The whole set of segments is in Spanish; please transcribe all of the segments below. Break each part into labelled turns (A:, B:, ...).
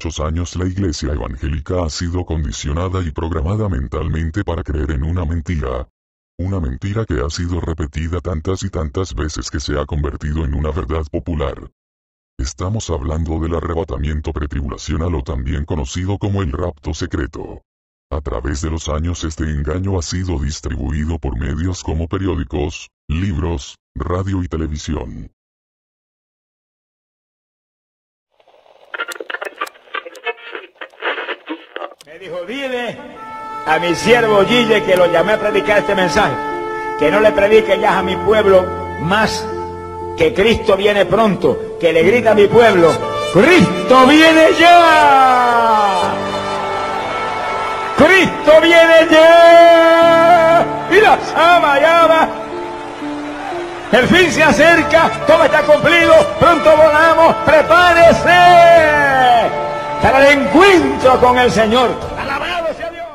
A: muchos años la Iglesia evangélica ha sido condicionada y programada mentalmente para creer en una mentira. Una mentira que ha sido repetida tantas y tantas veces que se ha convertido en una verdad popular. Estamos hablando del arrebatamiento pretribulacional o también conocido como el rapto secreto. A través de los años este engaño ha sido distribuido por medios como periódicos, libros, radio y televisión.
B: Me dijo, dile a mi siervo Gille, que lo llamé a predicar este mensaje, que no le predique ya a mi pueblo más que Cristo viene pronto, que le grita a mi pueblo, ¡Cristo viene ya! ¡Cristo viene ya! Y la sama ya va. El fin se acerca, todo está cumplido, pronto volamos, prepárese para el encuentro con el Señor. ¡Alabado sea Dios!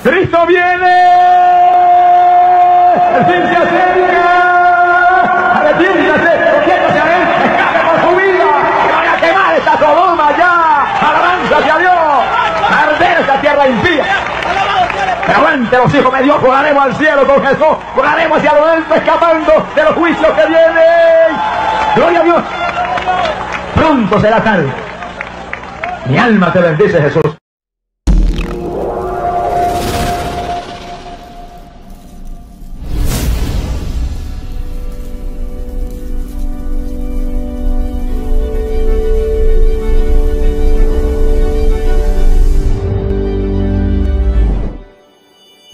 B: ¡Cristo viene! ¡El fin se acerca! ¡Arrepiéntase! ¡Cogiéndose a él! ¡Escape por su vida! ¡Que vaya a quemar esta Sodoma ya! ¡Alabanza hacia Dios! ¡Arder esta tierra impía! ¡Aguante los hijos de Dios! ¡Volaremos al cielo con Jesús! ¡Volaremos hacia lo alto escapando de los juicios que vienen! ¡Gloria a Dios! Pronto será tarde. Mi alma te bendice, Jesús.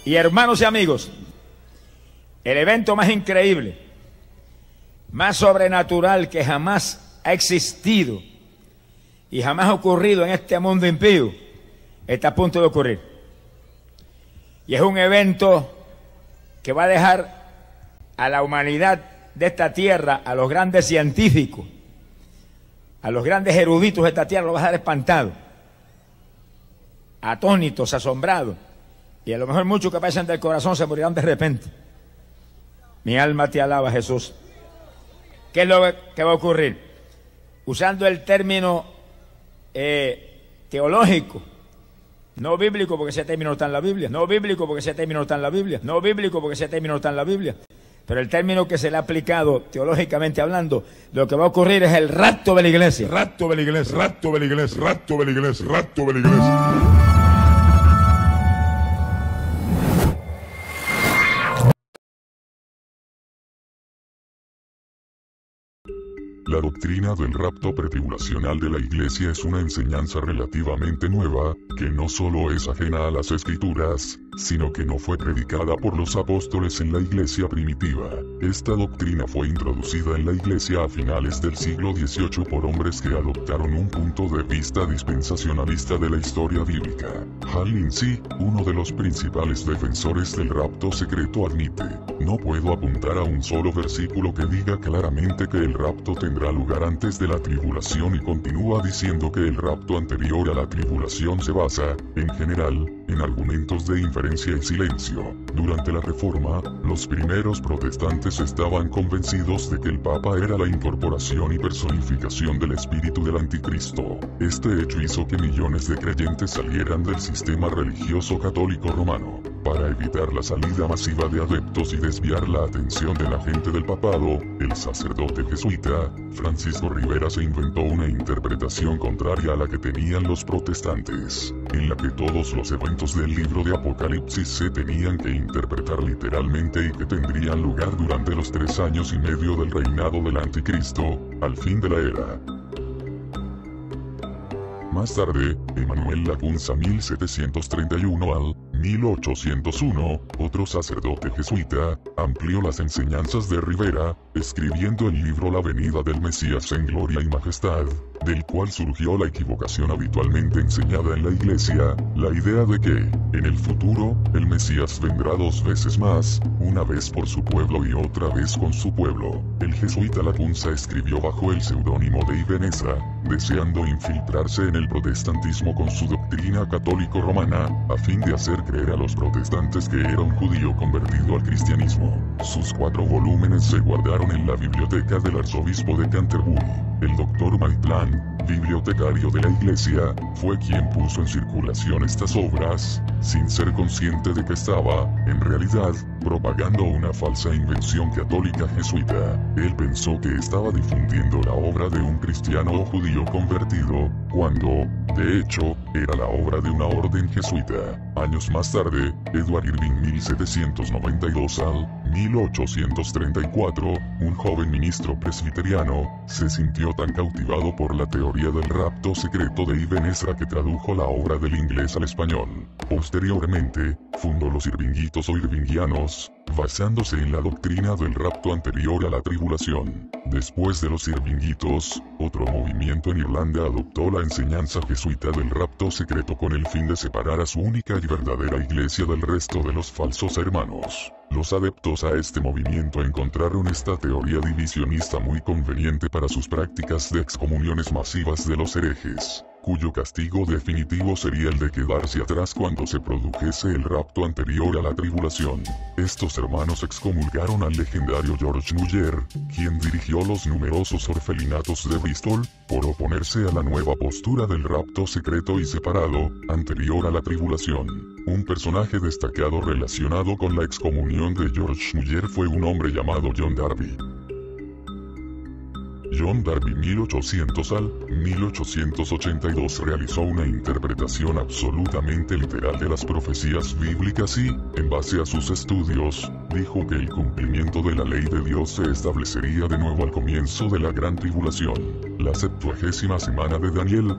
B: Y hermanos y amigos, el evento más increíble, más sobrenatural que jamás ha existido y jamás ha ocurrido en este mundo impío, está a punto de ocurrir. Y es un evento que va a dejar a la humanidad de esta tierra, a los grandes científicos, a los grandes eruditos de esta tierra, lo va a dejar espantado, atónitos, asombrados. Y a lo mejor muchos que pasan del corazón se morirán de repente. Mi alma te alaba, Jesús. ¿Qué es lo que va a ocurrir? Usando el término teológico, no bíblico porque ese término no está en la Biblia, no bíblico porque ese término no está en la Biblia, no bíblico porque ese término no está en la Biblia, pero el término que se le ha aplicado teológicamente hablando, lo que va a ocurrir es el rapto de la iglesia. Rapto de la iglesia, rapto de la iglesia, rapto de la iglesia, rapto de la iglesia.
A: La doctrina del rapto pretribulacional de la Iglesia es una enseñanza relativamente nueva, que no solo es ajena a las Escrituras, sino que no fue predicada por los apóstoles en la Iglesia primitiva. Esta doctrina fue introducida en la Iglesia a finales del siglo XVIII por hombres que adoptaron un punto de vista dispensacionalista de la historia bíblica. Hal Lindsey, uno de los principales defensores del rapto secreto, admite: no puedo apuntar a un solo versículo que diga claramente que el rapto tendrá lugar antes de la tribulación, y continúa diciendo que el rapto anterior a la tribulación se basa, en general, en argumentos de inferencia y silencio. Durante la Reforma, los primeros protestantes estaban convencidos de que el Papa era la incorporación y personificación del espíritu del anticristo. Este hecho hizo que millones de creyentes salieran del sistema religioso católico romano. Para evitar la salida masiva de adeptos y desviar la atención de la gente del papado, el sacerdote jesuita Francisco Rivera se inventó una interpretación contraria a la que tenían los protestantes, en la que todos los eventos del libro de Apocalipsis se tenían que interpretar literalmente y que tendrían lugar durante los 3 años y medio del reinado del anticristo, al fin de la era. Más tarde, Emmanuel Lacunza 1731 al 1801, otro sacerdote jesuita, amplió las enseñanzas de Rivera, escribiendo el libro La venida del Mesías en gloria y majestad, del cual surgió la equivocación habitualmente enseñada en la Iglesia, la idea de que, en el futuro, el Mesías vendrá 2 veces más, una vez por su pueblo y otra vez con su pueblo. El jesuita Lacunza escribió bajo el seudónimo de Ibn Ezra, deseando infiltrarse en el protestantismo con su doctrina católico-romana, a fin de hacer creer a los protestantes que era un judío convertido al cristianismo. Sus 4 volúmenes se guardaron en la biblioteca del arzobispo de Canterbury. El Dr. Maitland, bibliotecario de la Iglesia, fue quien puso en circulación estas obras, sin ser consciente de que estaba, en realidad, propagando una falsa invención católica jesuita. Él pensó que estaba difundiendo la obra de un cristiano o judío convertido, cuando, de hecho, era la obra de una orden jesuita. Años más tarde, Edward Irving 1792 al 1834, un joven ministro presbiteriano, se sintió tan cautivado por la teoría del rapto secreto de Ibn Ezra que tradujo la obra del inglés al español. Posteriormente, fundó los Irvingitos o Irvingianos, basándose en la doctrina del rapto anterior a la tribulación. Después de los Irvingitos, otro movimiento en Irlanda adoptó la enseñanza jesuita del rapto secreto con el fin de separar a su única y verdadera iglesia del resto de los falsos hermanos. Los adeptos a este movimiento encontraron esta teoría divisionista muy conveniente para sus prácticas de excomuniones masivas de los herejes, cuyo castigo definitivo sería el de quedarse atrás cuando se produjese el rapto anterior a la tribulación. Estos hermanos excomulgaron al legendario George Muller, quien dirigió los numerosos orfelinatos de Bristol, por oponerse a la nueva postura del rapto secreto y separado, anterior a la tribulación. Un personaje destacado relacionado con la excomunión de George Muller fue un hombre llamado John Darby. John Darby 1800 al 1882 realizó una interpretación absolutamente literal de las profecías bíblicas y, en base a sus estudios, dijo que el cumplimiento de la ley de Dios se establecería de nuevo al comienzo de la gran tribulación, la 70ª semana de Daniel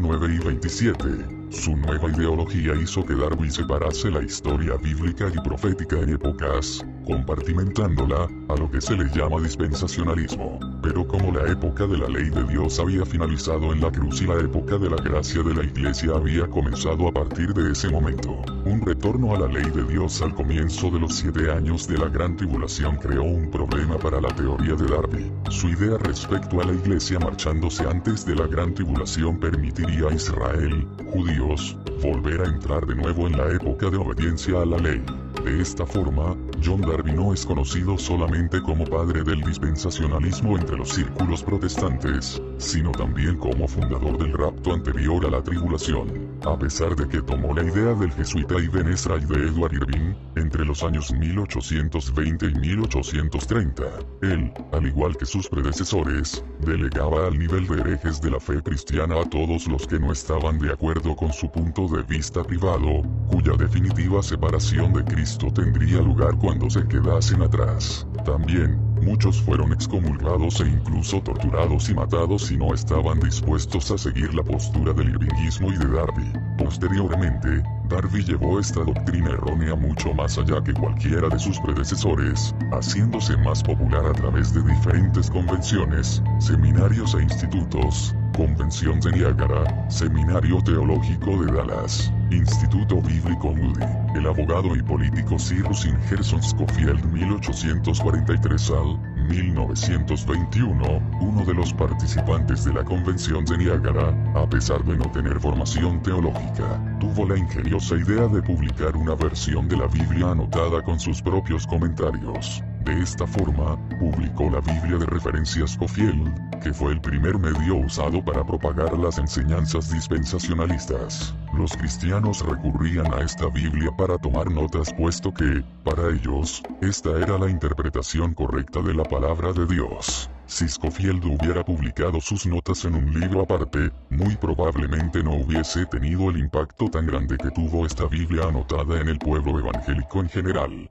A: 9 y 27. Su nueva ideología hizo que Darby separase la historia bíblica y profética en épocas, compartimentándola, a lo que se le llama dispensacionalismo. Pero como la época de la ley de Dios había finalizado en la cruz y la época de la gracia de la Iglesia había comenzado a partir de ese momento, un retorno a la ley de Dios al comienzo de los 7 años de la gran tribulación creó un problema para la teoría de Darby. Su idea respecto a la Iglesia marchándose antes de la gran tribulación permitiría a Israel, judíos, volver a entrar de nuevo en la época de obediencia a la ley. De esta forma, John Darby no es conocido solamente como padre del dispensacionalismo entre los círculos protestantes, sino también como fundador del rapto anterior a la tribulación. A pesar de que tomó la idea del jesuita Ibn Ezra y de Edward Irving, entre los años 1820 y 1830, él, al igual que sus predecesores, delegaba al nivel de herejes de la fe cristiana a todos los que no estaban de acuerdo con su punto de vista privado, cuya definitiva separación de Cristo tendría lugar cuando se quedasen atrás. También, muchos fueron excomulgados e incluso torturados y matados si no estaban dispuestos a seguir la postura del irvinguismo y de Darby. Posteriormente, Darby llevó esta doctrina errónea mucho más allá que cualquiera de sus predecesores, haciéndose más popular a través de diferentes convenciones, seminarios e institutos. Convención de Niágara, Seminario Teológico de Dallas, Instituto Bíblico Moody. El abogado y político Cyrus Ingerson Scofield 1843 al 1921, uno de los participantes de la Convención de Niágara, a pesar de no tener formación teológica, tuvo la ingeniosa idea de publicar una versión de la Biblia anotada con sus propios comentarios. De esta forma, publicó la Biblia de referencia Scofield, que fue el primer medio usado para propagar las enseñanzas dispensacionalistas. Los cristianos recurrían a esta Biblia para tomar notas puesto que, para ellos, esta era la interpretación correcta de la palabra de Dios. Si Scofield hubiera publicado sus notas en un libro aparte, muy probablemente no hubiese tenido el impacto tan grande que tuvo esta Biblia anotada en el pueblo evangélico en general.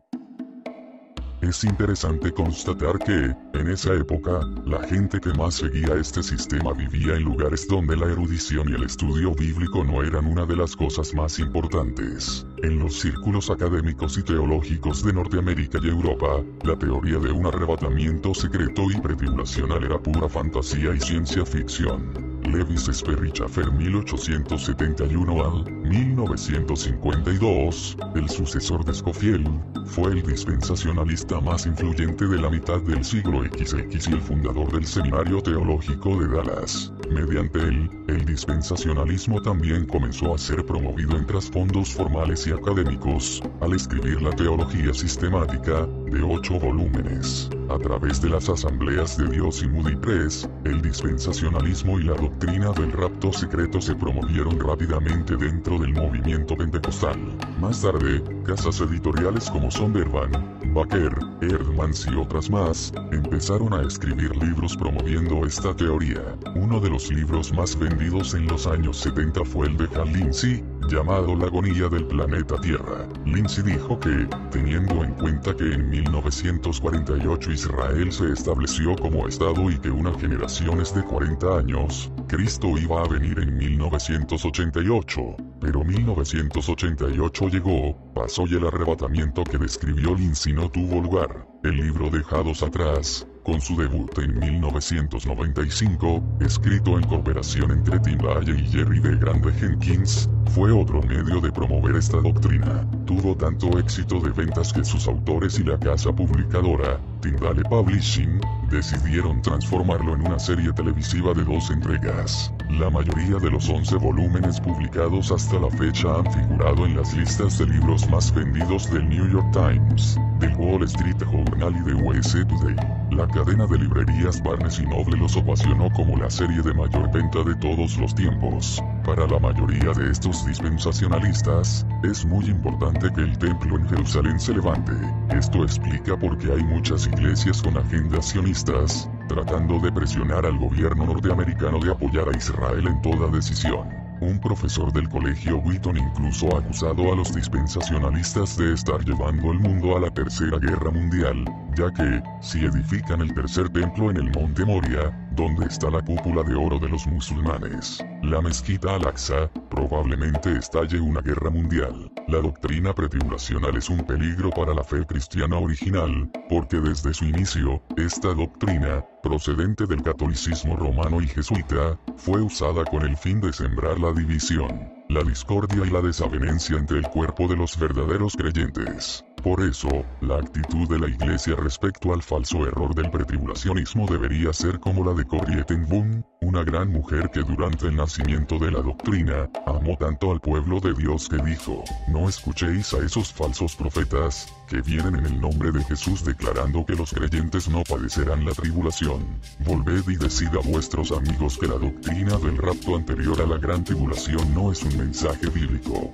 A: Es interesante constatar que, en esa época, la gente que más seguía este sistema vivía en lugares donde la erudición y el estudio bíblico no eran una de las cosas más importantes. En los círculos académicos y teológicos de Norteamérica y Europa, la teoría de un arrebatamiento secreto y pretribulacional era pura fantasía y ciencia ficción. Levis Sperry Chafer 1871 al 1952, el sucesor de Scofield, fue el dispensacionalista más influyente de la mitad del siglo XX y el fundador del Seminario Teológico de Dallas. Mediante él, el dispensacionalismo también comenzó a ser promovido en trasfondos formales y académicos, al escribir la Teología Sistemática, de 8 volúmenes. A través de las Asambleas de Dios y Moody Press, el dispensacionalismo y la doctrina del rapto secreto se promovieron rápidamente dentro del movimiento pentecostal. Más tarde, casas editoriales como Sondervan, Baker, Erdmans y otras más, empezaron a escribir libros promoviendo esta teoría. Uno de los libros más vendidos en los años 70 fue el de Hal Lindsey, llamado La agonía del planeta Tierra. Lindsey dijo que, teniendo en cuenta que en 1948 Israel se estableció como Estado y que una generación es de 40 años, Cristo iba a venir en 1988. Pero 1988 llegó, pasó y el arrebatamiento que describió Lindsey no tuvo lugar. El libro Dejados Atrás, con su debut en 1995, escrito en cooperación entre Tim LaHaye y Jerry D. Grande Jenkins, fue otro medio de promover esta doctrina. Tuvo tanto éxito de ventas que sus autores y la casa publicadora, Tyndale Publishing, decidieron transformarlo en una serie televisiva de 2 entregas. La mayoría de los 11 volúmenes publicados hasta la fecha han figurado en las listas de libros más vendidos del New York Times, del Wall Street Journal y de USA Today. La cadena de librerías Barnes y Noble los ovacionó como la serie de mayor venta de todos los tiempos. Para la mayoría de estos dispensacionalistas, es muy importante que el templo en Jerusalén se levante. Esto explica por qué hay muchas iglesias con agendas sionistas, tratando de presionar al gobierno norteamericano de apoyar a Israel en toda decisión. Un profesor del colegio Wheaton incluso ha acusado a los dispensacionalistas de estar llevando el mundo a la Tercera Guerra Mundial, ya que, si edifican el tercer templo en el Monte Moria, donde está la cúpula de oro de los musulmanes, la mezquita Al-Aqsa, probablemente estalle una guerra mundial. La doctrina pretribulacional es un peligro para la fe cristiana original, porque desde su inicio, esta doctrina, procedente del catolicismo romano y jesuita, fue usada con el fin de sembrar la división, la discordia y la desavenencia entre el cuerpo de los verdaderos creyentes. Por eso, la actitud de la Iglesia respecto al falso error del pretribulacionismo debería ser como la de Corrie ten Boom, una gran mujer que durante el nacimiento de la doctrina, amó tanto al pueblo de Dios que dijo: no escuchéis a esos falsos profetas, que vienen en el nombre de Jesús declarando que los creyentes no padecerán la tribulación. Volved y decid a vuestros amigos que la doctrina del rapto anterior a la gran tribulación no es un mensaje bíblico.